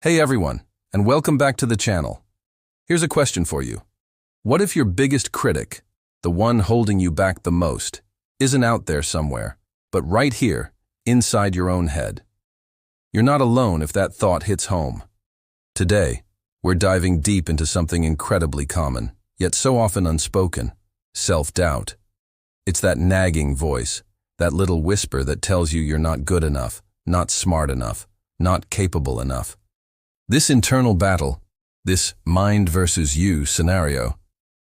Hey everyone, and welcome back to the channel. Here's a question for you. What if your biggest critic, the one holding you back the most, isn't out there somewhere, but right here, inside your own head? You're not alone if that thought hits home. Today, we're diving deep into something incredibly common, yet so often unspoken: self-doubt. It's that nagging voice, that little whisper that tells you you're not good enough, not smart enough, not capable enough. This internal battle, this mind versus you scenario,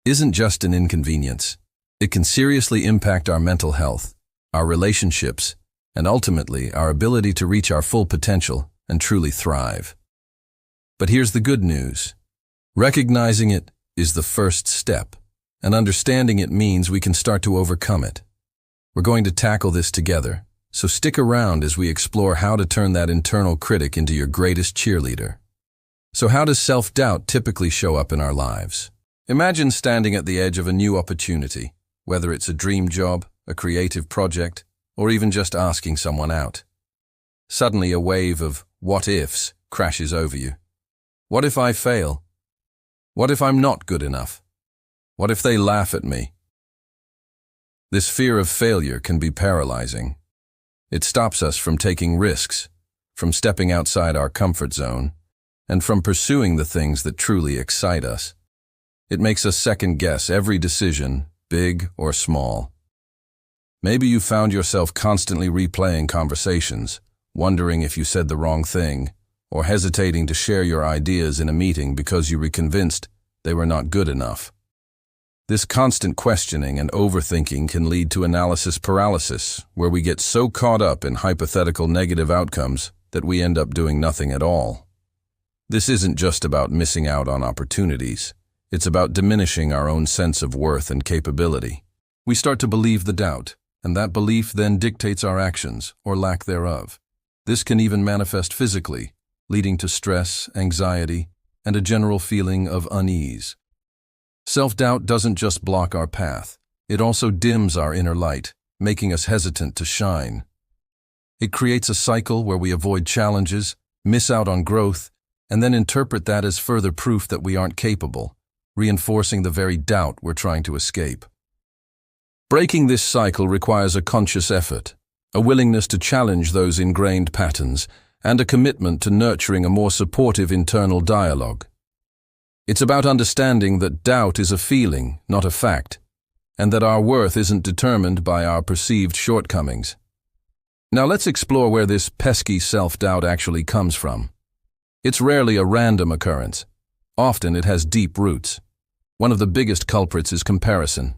isn't just an inconvenience. It can seriously impact our mental health, our relationships, and ultimately our ability to reach our full potential and truly thrive. But here's the good news. Recognizing it is the first step, and understanding it means we can start to overcome it. We're going to tackle this together, so stick around as we explore how to turn that internal critic into your greatest cheerleader. So how does self-doubt typically show up in our lives? Imagine standing at the edge of a new opportunity, whether it's a dream job, a creative project, or even just asking someone out. Suddenly a wave of what-ifs crashes over you. What if I fail? What if I'm not good enough? What if they laugh at me? This fear of failure can be paralyzing. It stops us from taking risks, from stepping outside our comfort zone, and from pursuing the things that truly excite us. It makes us second-guess every decision, big or small. Maybe you found yourself constantly replaying conversations, wondering if you said the wrong thing, or hesitating to share your ideas in a meeting because you were convinced they were not good enough. This constant questioning and overthinking can lead to analysis paralysis, where we get so caught up in hypothetical negative outcomes that we end up doing nothing at all. This isn't just about missing out on opportunities. It's about diminishing our own sense of worth and capability. We start to believe the doubt, and that belief then dictates our actions, or lack thereof. This can even manifest physically, leading to stress, anxiety, and a general feeling of unease. Self-doubt doesn't just block our path. It also dims our inner light, making us hesitant to shine. It creates a cycle where we avoid challenges, miss out on growth, and then interpret that as further proof that we aren't capable, reinforcing the very doubt we're trying to escape. Breaking this cycle requires a conscious effort, a willingness to challenge those ingrained patterns, and a commitment to nurturing a more supportive internal dialogue. It's about understanding that doubt is a feeling, not a fact, and that our worth isn't determined by our perceived shortcomings. Now let's explore where this pesky self-doubt actually comes from. It's rarely a random occurrence. Often it has deep roots. One of the biggest culprits is comparison.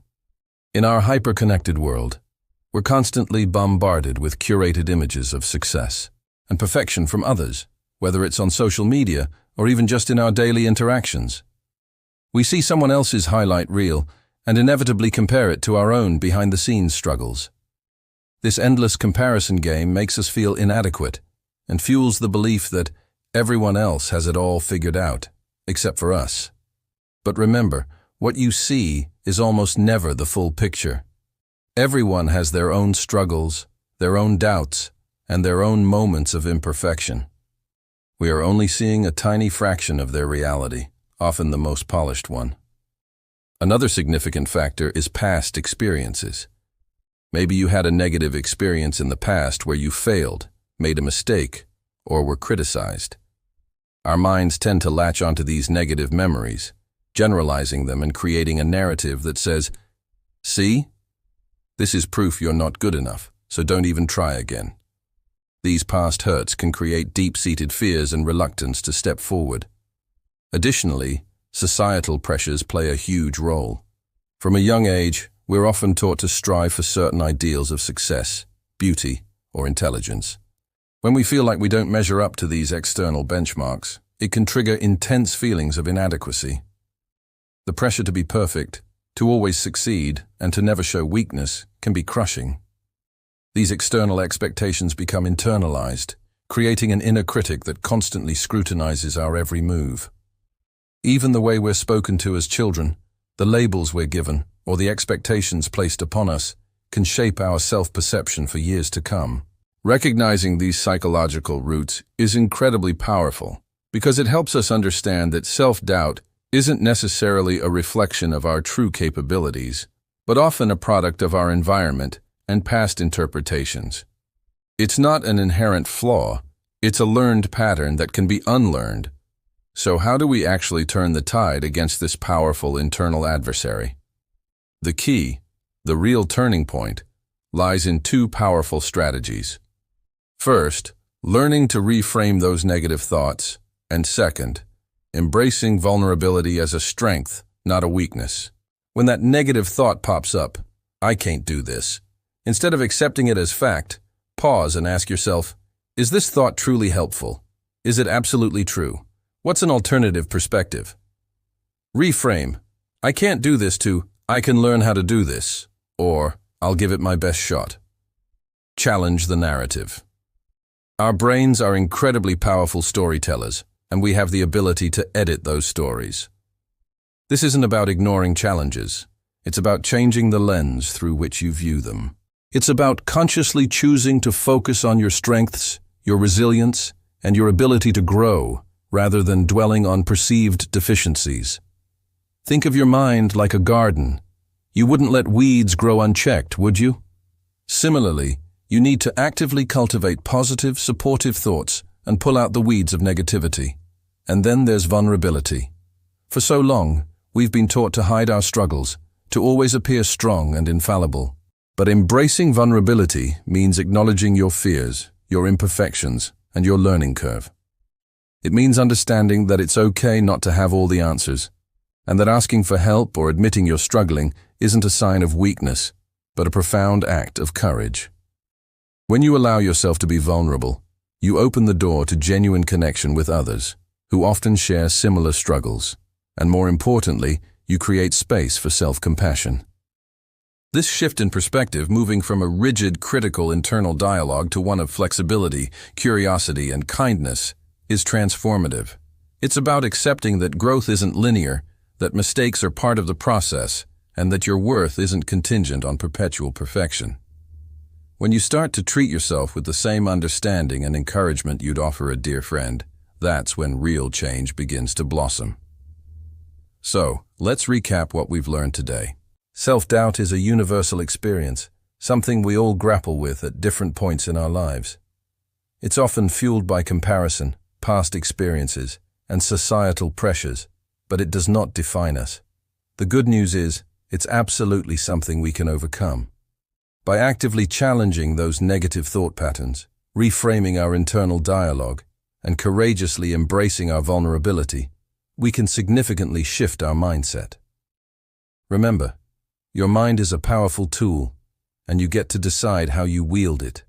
In our hyper-connected world, we're constantly bombarded with curated images of success and perfection from others, whether it's on social media or even just in our daily interactions. We see someone else's highlight reel and inevitably compare it to our own behind-the-scenes struggles. This endless comparison game makes us feel inadequate and fuels the belief that everyone else has it all figured out, except for us. But remember, what you see is almost never the full picture. Everyone has their own struggles, their own doubts, and their own moments of imperfection. We are only seeing a tiny fraction of their reality, often the most polished one. Another significant factor is past experiences. Maybe you had a negative experience in the past where you failed, made a mistake, or were criticized. Our minds tend to latch onto these negative memories, generalizing them and creating a narrative that says, "See? This is proof you're not good enough, so don't even try again." These past hurts can create deep-seated fears and reluctance to step forward. Additionally, societal pressures play a huge role. From a young age, we're often taught to strive for certain ideals of success, beauty, or intelligence. When we feel like we don't measure up to these external benchmarks, it can trigger intense feelings of inadequacy. The pressure to be perfect, to always succeed, and to never show weakness can be crushing. These external expectations become internalized, creating an inner critic that constantly scrutinizes our every move. Even the way we're spoken to as children, the labels we're given, or the expectations placed upon us, can shape our self-perception for years to come. Recognizing these psychological roots is incredibly powerful because it helps us understand that self-doubt isn't necessarily a reflection of our true capabilities, but often a product of our environment and past interpretations. It's not an inherent flaw, it's a learned pattern that can be unlearned. So how do we actually turn the tide against this powerful internal adversary? The key, the real turning point, lies in two powerful strategies. First, learning to reframe those negative thoughts, and second, embracing vulnerability as a strength, not a weakness. When that negative thought pops up, "I can't do this," instead of accepting it as fact, pause and ask yourself, is this thought truly helpful? Is it absolutely true? What's an alternative perspective? Reframe, "I can't do this" to "I can learn how to do this," or "I'll give it my best shot." Challenge the narrative. Our brains are incredibly powerful storytellers, and we have the ability to edit those stories. This isn't about ignoring challenges. It's about changing the lens through which you view them. It's about consciously choosing to focus on your strengths, your resilience, and your ability to grow, rather than dwelling on perceived deficiencies. Think of your mind like a garden. You wouldn't let weeds grow unchecked, would you? Similarly, you need to actively cultivate positive, supportive thoughts and pull out the weeds of negativity. And then there's vulnerability. For so long, we've been taught to hide our struggles, to always appear strong and infallible. But embracing vulnerability means acknowledging your fears, your imperfections, and your learning curve. It means understanding that it's okay not to have all the answers, and that asking for help or admitting you're struggling isn't a sign of weakness, but a profound act of courage. When you allow yourself to be vulnerable, you open the door to genuine connection with others, who often share similar struggles, and more importantly, you create space for self-compassion. This shift in perspective, moving from a rigid, critical internal dialogue to one of flexibility, curiosity, and kindness, is transformative. It's about accepting that growth isn't linear, that mistakes are part of the process, and that your worth isn't contingent on perpetual perfection. When you start to treat yourself with the same understanding and encouragement you'd offer a dear friend, that's when real change begins to blossom. So, let's recap what we've learned today. Self-doubt is a universal experience, something we all grapple with at different points in our lives. It's often fueled by comparison, past experiences, and societal pressures, but it does not define us. The good news is, it's absolutely something we can overcome. By actively challenging those negative thought patterns, reframing our internal dialogue, and courageously embracing our vulnerability, we can significantly shift our mindset. Remember, your mind is a powerful tool, and you get to decide how you wield it.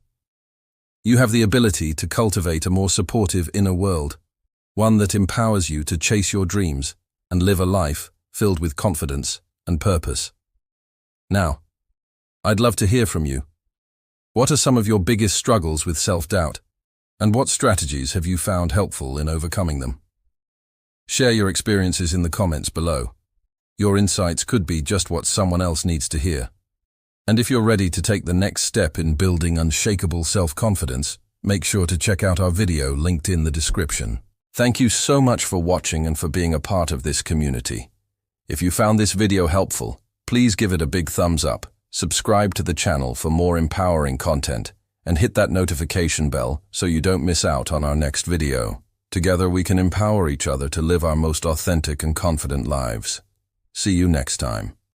You have the ability to cultivate a more supportive inner world, one that empowers you to chase your dreams and live a life filled with confidence and purpose. Now, I'd love to hear from you. What are some of your biggest struggles with self-doubt, and what strategies have you found helpful in overcoming them? Share your experiences in the comments below. Your insights could be just what someone else needs to hear. And if you're ready to take the next step in building unshakable self-confidence, make sure to check out our video linked in the description. Thank you so much for watching and for being a part of this community. If you found this video helpful, please give it a big thumbs up, subscribe to the channel for more empowering content, and hit that notification bell so you don't miss out on our next video. Together we can empower each other to live our most authentic and confident lives. See you next time.